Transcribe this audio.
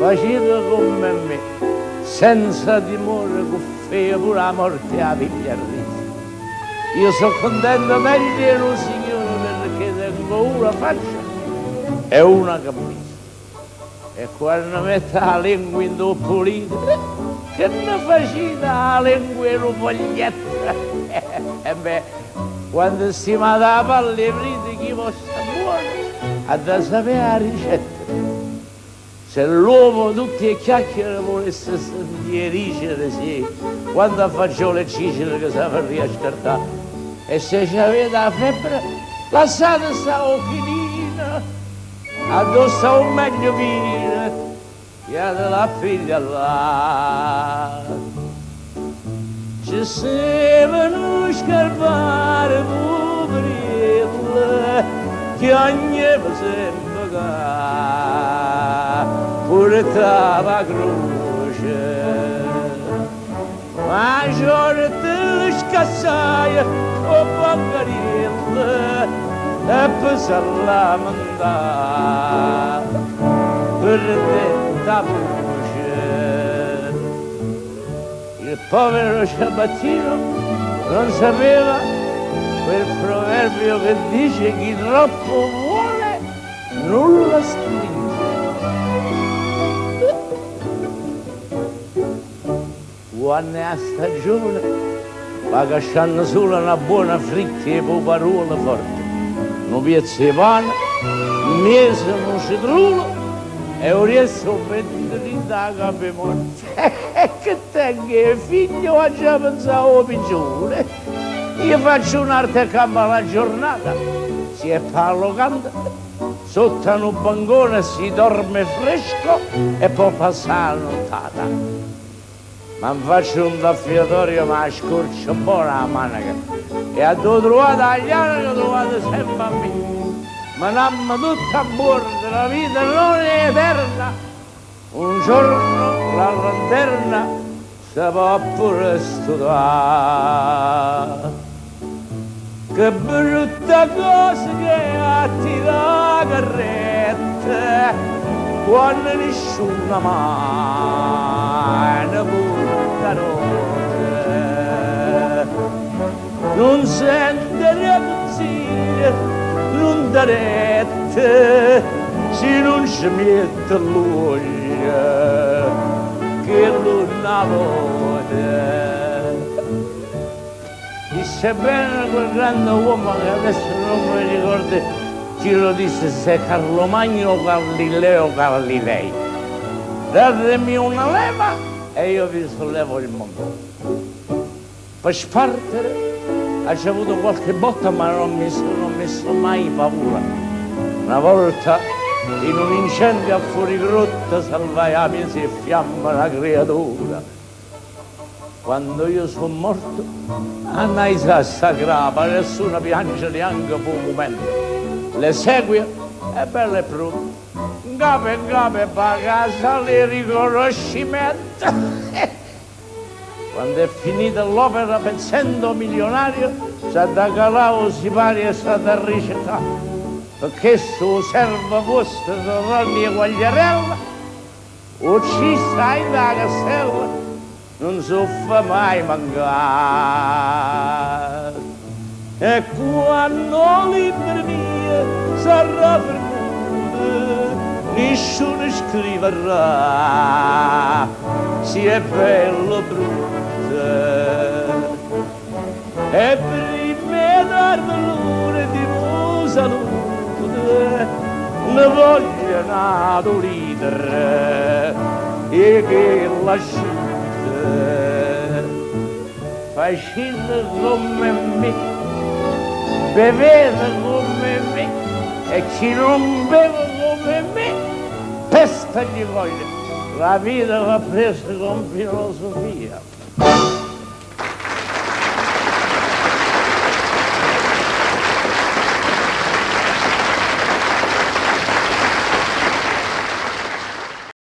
facete come me, senza timore, che feia pure la morte a piglia a risa. Io sono contento meglio un signore perché tengo una faccia e una camisa. E quando mette la lingua in due pulite, che ne facete la lingua in un foglietto? E beh, quando si manda la palla e chi può stare buono, ha da sapere la ricetta. Se l'uomo tutti le chiacchiere volesse sentire dicere sì, quando faccio le cicere che sapeva riascartare, e se c'avete la febbre, lasciate sta occhilina, addosso un meglio vino, chiede la figlia là. Ci servono scarpare poverelle, che ogni sempre ca, pure la croce. Ma giorno scassaia, o pagarelle, e poi si lamenta per la voce. Il povero ciabattino non sapeva quel proverbio che dice chi troppo vuole nulla stringe. Quando è a stagione va casciando solo una buona fritta e poparola forte, un pezzo di pane, un mese non si trullo e un resto vendere da capo morte. E che tengo figlio, ha già pensato peggiore. Io faccio un'arte campo alla giornata, si è parlo canta, sotto un bancone si dorme fresco e poi passa la nottata. Ma faccio un daffiatorio, ma scorcio buona la manica. E a dove trovate tagliare che trovate sempre a me. Ma namma tutta a bordo, la vita non è eterna. Un giorno la lanterna si può pure studiare. Che brutta cosa che attira la carretta quando nessuno mai butta notte. Non sente reazione, non darette, se non ci mette l'olio che non la vuole. Disse bene quel grande uomo che adesso non mi ricordo chi lo disse, se Carlo Magno o Galileo Galilei. Datemi una leva e io vi sollevo il mondo. Per spartere ha avuto qualche botta ma non mi sono messo mai paura. Una volta in un incendio a fuori grotta salvai la mia e fiamma la creatura. Quando io sono morto, andai a sagrava, nessuno piange neanche per un momento. Le segue e belle pronte, in capo e casa le riconoscimento. Quando è finita l'opera, pensando milionario, s'è da calavo si pare è stata ricettata. Perché sto servo vostro Ronnie Quagliarella, uccisa in da castella, non soffre mai mancare. E quando libri mie sarà perduta, nessuno scriverà se è bello o brutto. E prima dar valore di mo salute, ne voglio nato leader e che lasciate. Facete come me, bevete come me, e chi non beve come me, pesta gli voglia. La vita va presa con filosofia.